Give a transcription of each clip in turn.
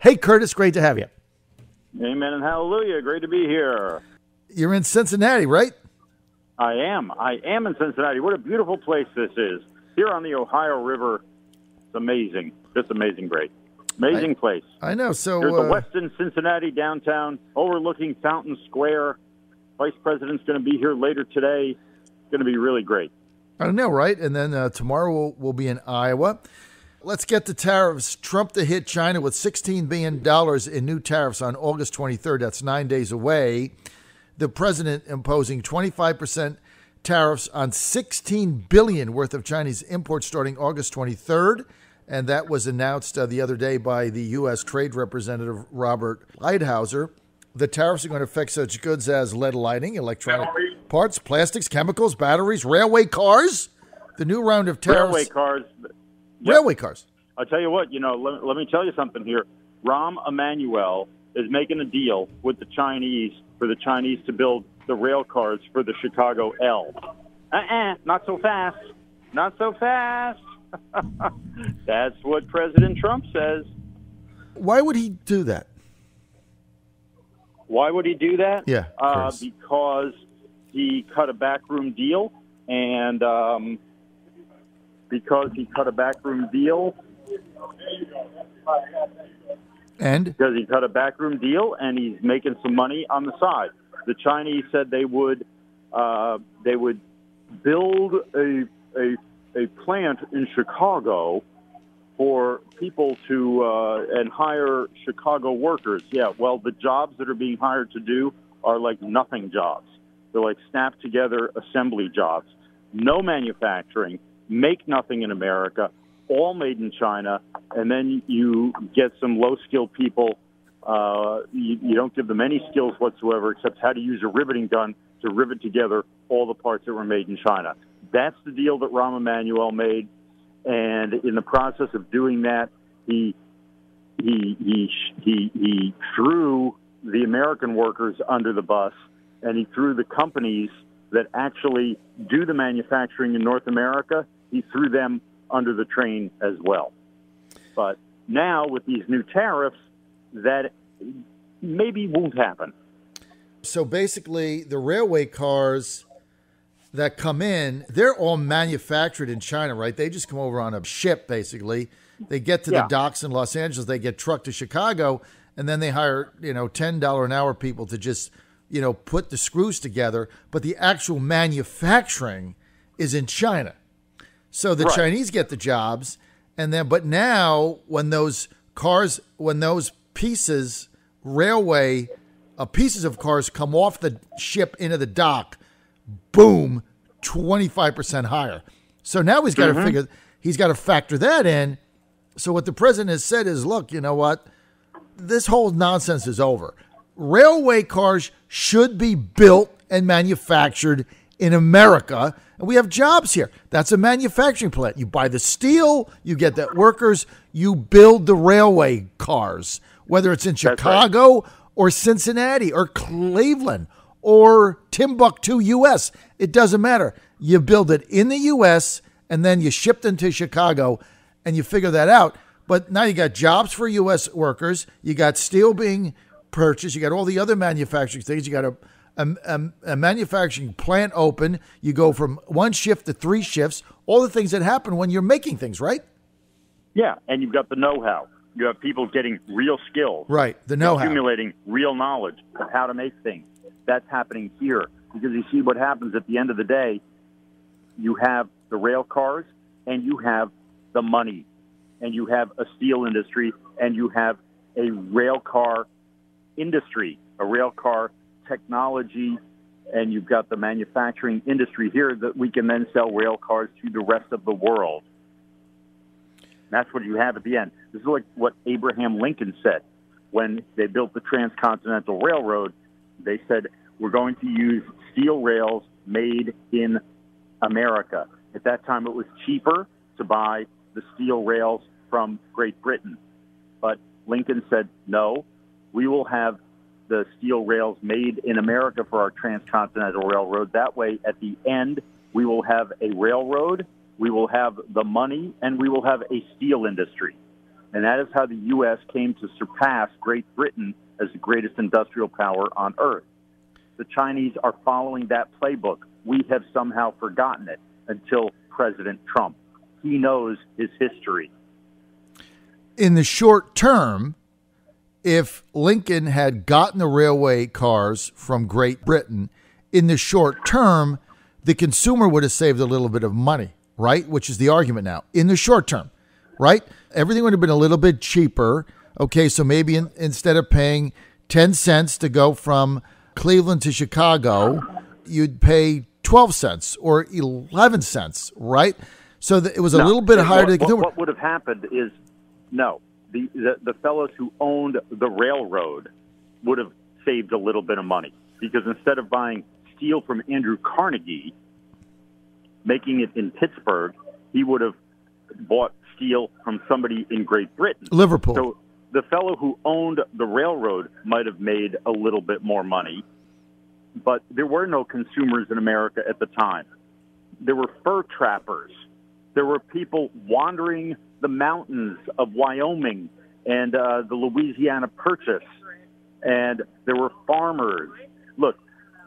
Hey, Curtis, great to have you. Amen and hallelujah. Great to be here. You're in Cincinnati, right? I am in Cincinnati. What a beautiful place this is. Here on the Ohio River. It's amazing. Just amazing, great. Amazing place. I know. So here's the Westin Cincinnati downtown, overlooking Fountain Square. Vice President's going to be here later today. It's going to be really great. I know, right? And then tomorrow we'll be in Iowa. Let's get to tariffs. Trump to hit China with $16 billion in new tariffs on August 23rd. That's 9 days away. The president imposing 25% tariffs on $16 billion worth of Chinese imports starting August 23rd. And that was announced the other day by the U.S. Trade Representative Robert Lighthizer. The tariffs are going to affect such goods as lead lighting, electronic parts, plastics, chemicals, batteries, railway cars. The new round of tariffs. Railway cars. Yep. Railway cars. I'll tell you what, let me tell you something here. Rahm Emanuel is making a deal with the Chinese for the Chinese to build the rail cars for the Chicago L. Not so fast. Not so fast. That's what President Trump says. Why would he do that? Why would he do that? Yeah, because he cut a backroom deal, and because he cut a backroom deal, and he's making some money on the side. The Chinese said they would build a plant in Chicago for people to and hire Chicago workers. Yeah, well, the jobs that are being hired to do are like nothing jobs. They're like snap together assembly jobs. No manufacturing, make nothing in America, all made in China, and then you get some low-skilled people. You don't give them any skills whatsoever except how to use a riveting gun to rivet together all the parts that were made in China. That's the deal that Rahm Emanuel made, and in the process of doing that, he threw the American workers under the bus, and he threw the companies that actually do the manufacturing in North America, he threw them under the train as well. But now with these new tariffs, that maybe won't happen. So basically, the railway cars that come in, they're all manufactured in China, right? They just come over on a ship, basically. They get to the docks in Los Angeles, they get trucked to Chicago, and then they hire, $10 an hour people to just, put the screws together. But the actual manufacturing is in China. So the Chinese get the jobs, but now when those pieces of cars come off the ship into the dock, boom, 25% higher. So now he's got to factor that in. So what the president has said is, look, you know what? This whole nonsense is over. Railway cars should be built and manufactured in America, and we have jobs here. That's a manufacturing plant. You buy the steel, you get the workers, you build the railway cars, whether it's in Chicago or Cincinnati or Cleveland or Timbuktu, U.S. It doesn't matter. You build it in the U.S., and then you ship them to Chicago, and you figure that out. But now you got jobs for U.S. workers. You got steel being purchased. You got all the other manufacturing things. You got a manufacturing plant open. You go from one shift to 3 shifts. All the things that happen when you're making things, right? Yeah, and you've got the know-how. You have people getting real skills. Right, the know-how. Accumulating real knowledge of how to make things. That's happening here. Because you see what happens at the end of the day, you have the rail cars, and you have the money, and you have a steel industry, and you have a rail car industry, a rail car technology, and you've got the manufacturing industry here that we can then sell rail cars to the rest of the world. That's what you have at the end. This is like what Abraham Lincoln said when they built the Transcontinental Railroad. They said, we're going to use steel rails made in America. At that time, it was cheaper to buy the steel rails from Great Britain. But Lincoln said, no, we will have the steel rails made in America for our Transcontinental Railroad. That way, at the end, we will have a railroad, we will have the money, and we will have a steel industry. And that is how the U.S. came to surpass Great Britain as the greatest industrial power on earth. The Chinese are following that playbook. We have somehow forgotten it until President Trump. He knows his history. In the short term, if Lincoln had gotten the railway cars from Great Britain, in the short term, the consumer would have saved a little bit of money, right? Which is the argument now. In the short term, right? Everything would have been a little bit cheaper. Okay, so maybe instead of paying 10 cents to go from Cleveland to Chicago, you'd pay 12 cents or 11 cents, right? So it was a little bit higher to the consumer. What would have happened is, the fellows who owned the railroad would have saved a little bit of money, because instead of buying steel from Andrew Carnegie, making it in Pittsburgh, he would have bought steel from somebody in Great Britain. Liverpool. So the fellow who owned the railroad might have made a little bit more money, but there were no consumers in America at the time. There were fur trappers. There were people wandering the mountains of Wyoming and the Louisiana Purchase, and there were farmers. Look,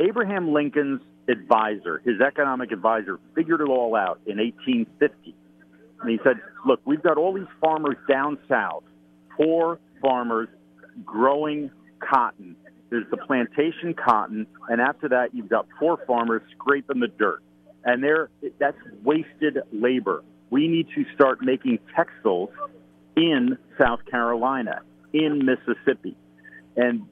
Abraham Lincoln's advisor, his economic advisor, figured it all out in 1850. And he said, look, we've got all these farmers down south, poor farmers growing cotton. There's the plantation cotton, and after that, you've got poor farmers scraping the dirt. And that's wasted labor. We need to start making textiles in South Carolina, in Mississippi. And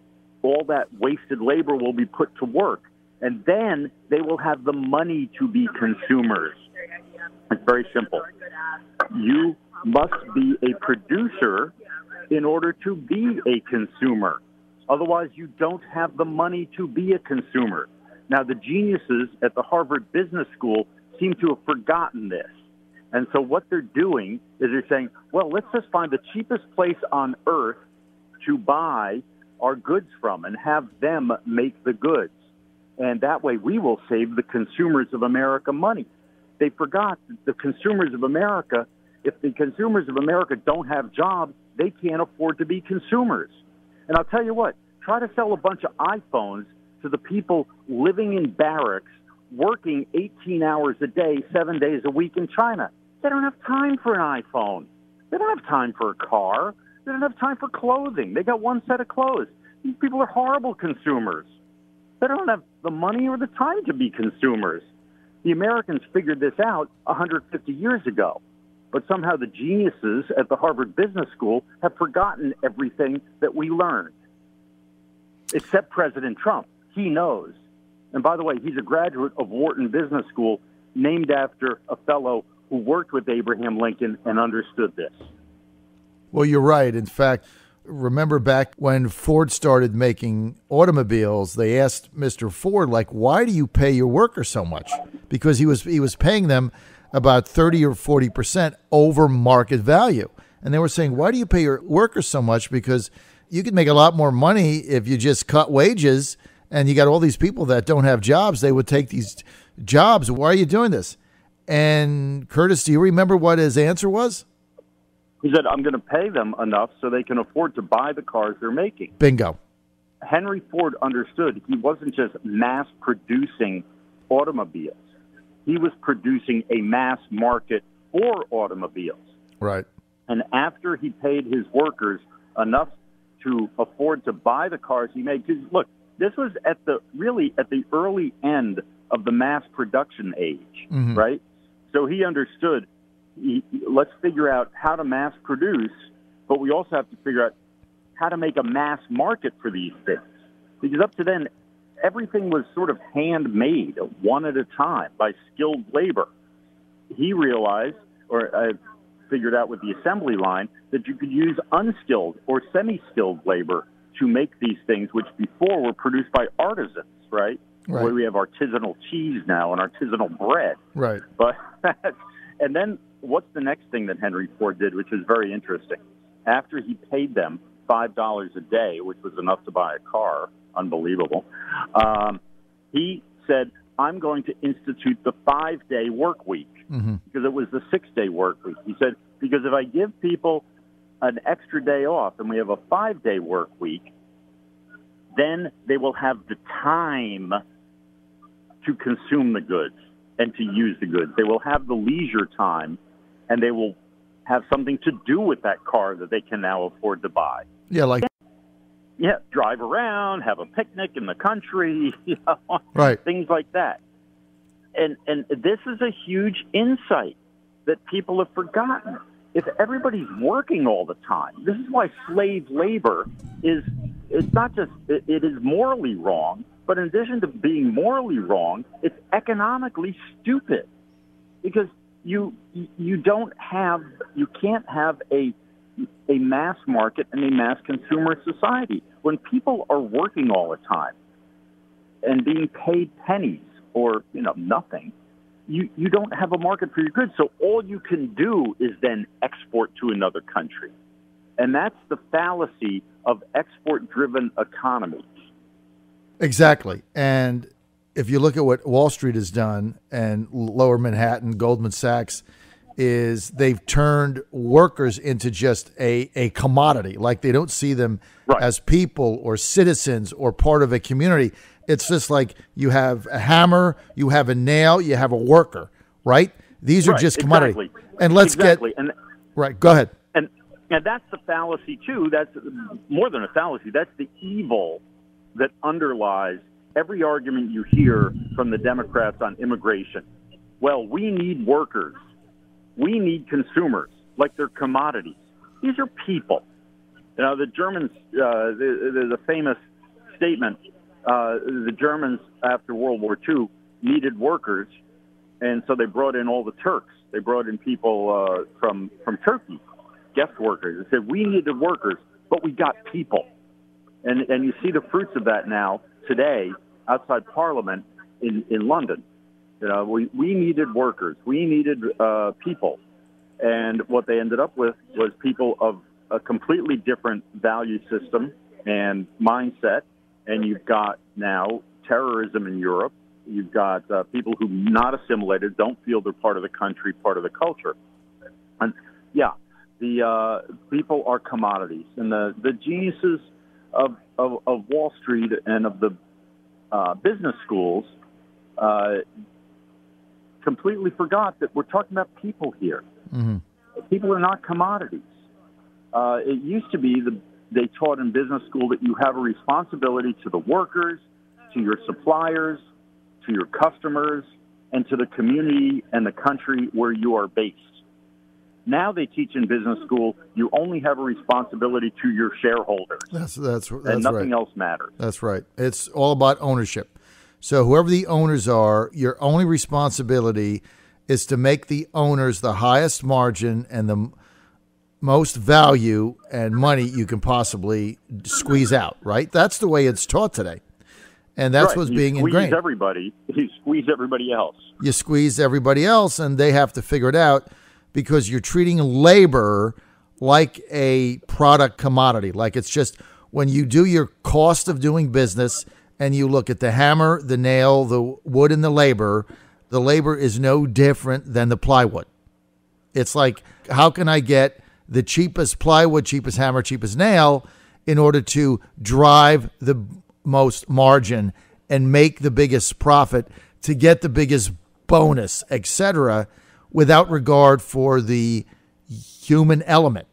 all that wasted labor will be put to work. And then they will have the money to be consumers. It's very simple. You must be a producer in order to be a consumer. Otherwise, you don't have the money to be a consumer. Now, the geniuses at the Harvard Business School seem to have forgotten this. And so what they're doing is they're saying, well, let's just find the cheapest place on earth to buy our goods from and have them make the goods. And that way we will save the consumers of America money. They forgot that the consumers of America, if the consumers of America don't have jobs, they can't afford to be consumers. And I'll tell you what, try to sell a bunch of iPhones to the people living in barracks, working 18 hours a day, 7 days a week in China. They don't have time for an iPhone. They don't have time for a car. They don't have time for clothing. They got one set of clothes. These people are horrible consumers. They don't have the money or the time to be consumers. The Americans figured this out 150 years ago. But somehow the geniuses at the Harvard Business School have forgotten everything that we learned. Except President Trump. He knows. And by the way, he's a graduate of Wharton Business School, named after a fellow who worked with Abraham Lincoln and understood this. Well, you're right. In fact, remember back when Ford started making automobiles, they asked Mr. Ford, why do you pay your workers so much? Because he was paying them about 30 or 40% over market value. And they were saying, why do you pay your workers so much? Because you could make a lot more money if you just cut wages, and you got all these people that don't have jobs. They would take these jobs. Why are you doing this? And Curtis, do you remember what his answer was? He said, I'm going to pay them enough so they can afford to buy the cars they're making. Bingo. Henry Ford understood he wasn't just mass producing automobiles. He was producing a mass market for automobiles. Right. And after he paid his workers enough to afford to buy the cars he made, because look, this was at the early end of the mass production age, right? So he understood, let's figure out how to mass produce, but we also have to figure out how to make a mass market for these things. Because up to then, everything was sort of handmade, one at a time, by skilled labor. He realized, or figured out with the assembly line, that you could use unskilled or semi-skilled labor to make these things, which before were produced by artisans, right? Right. Where we have artisanal cheese now and artisanal bread. Right. But and then what's the next thing that Henry Ford did, which is very interesting? After he paid them $5 a day, which was enough to buy a car, unbelievable, he said, I'm going to institute the 5-day work week, because it was the 6-day work week. He said, because if I give people an extra day off and we have a 5-day work week, then they will have the time to consume the goods and to use the goods. They will have the leisure time, and they will have something to do with that car that they can now afford to buy. Yeah, drive around, have a picnic in the country, right. Things like that. And this is a huge insight that people have forgotten. If everybody's working all the time, this is why slave labor it's not just, it is morally wrong, but in addition to being morally wrong, it's economically stupid, because you can't have a mass market and a mass consumer society. When people are working all the time and being paid pennies or nothing, you don't have a market for your goods. So all you can do is then export to another country. And that's the fallacy of export-driven economies. Exactly. And if you look at what Wall Street has done and Lower Manhattan, Goldman Sachs, is they've turned workers into just a commodity. Like they don't see them as people or citizens or part of a community. It's just like you have a hammer, you have a nail, you have a worker, right? These are just commodity. Exactly. And let's go ahead. And that's the fallacy, too. That's more than a fallacy. That's the evil that underlies every argument you hear from the Democrats on immigration. Well, we need workers. We need consumers, like they're commodities. These are people. The Germans, the famous statement, the Germans after World War II needed workers, and so they brought in all the Turks. They brought in people from Turkey, guest workers. They said, we needed workers, but we got people. And you see the fruits of that now, today, outside Parliament in London. We needed workers. We needed people. And what they ended up with was people of a completely different value system and mindset. And you've got now terrorism in Europe. You've got people who not assimilated, don't feel they're part of the country, part of the culture. And the people are commodities. And the geniuses of Wall Street and of the business schools completely forgot that we're talking about people here. Mm-hmm. People are not commodities. It used to be they taught in business school that you have a responsibility to the workers, to your suppliers, to your customers, and to the community and the country where you are based. Now they teach in business school you only have a responsibility to your shareholders. That's and nothing else matters. That's right. It's all about ownership. So whoever the owners are, your only responsibility is to make the owners the highest margin and the most value and money you can possibly squeeze out, right? That's the way it's taught today. And that's what's being ingrained. You squeeze everybody else. You squeeze everybody else, and they have to figure it out because you're treating labor like a product commodity. Like it's just when you do your cost of doing business and you look at the hammer, the nail, the wood, and the labor is no different than the plywood. It's like, how can I get the cheapest plywood, cheapest hammer, cheapest nail in order to drive the most margin and make the biggest profit to get the biggest bonus, etc., without regard for the human element.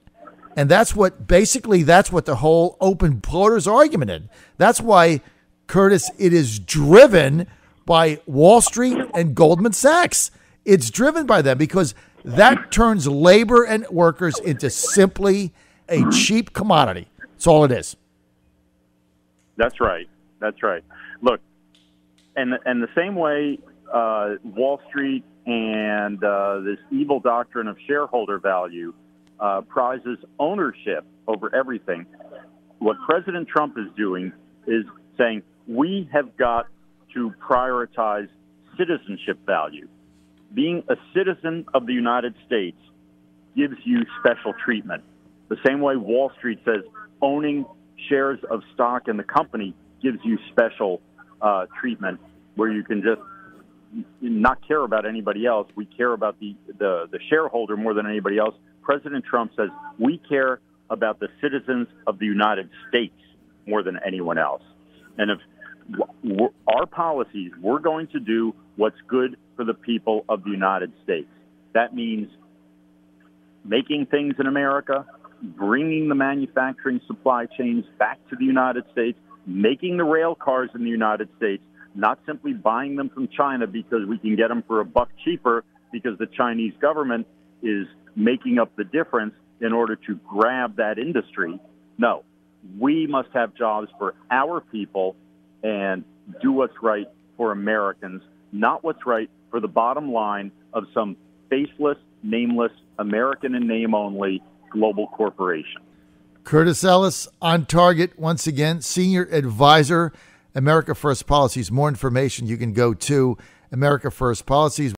And that's what the whole open borders argument is. That's why, Curtis, it is driven by Wall Street and Goldman Sachs. It's driven by them because that turns labor and workers into simply a cheap commodity. That's all it is. That's right. That's right. Look, and the same way Wall Street and this evil doctrine of shareholder value prizes ownership over everything, what President Trump is doing is saying we have got to prioritize citizenship value. Being a citizen of the United States gives you special treatment. The same way Wall Street says owning shares of stock in the company gives you special treatment, where you can just not care about anybody else. We care about the shareholder more than anybody else. President Trump says we care about the citizens of the United States more than anyone else. And if our policies, we're going to do what's good for the people of the United States. That means making things in America, bringing the manufacturing supply chains back to the United States, making the rail cars in the United States, not simply buying them from China because we can get them for $1 cheaper because the Chinese government is making up the difference in order to grab that industry. No, we must have jobs for our people and do what's right for Americans, not what's right for the bottom line of some faceless, nameless, American in name only global corporation. Curtis Ellis on target once again, Senior Advisor, America First Policies. More information you can go to America First Policies.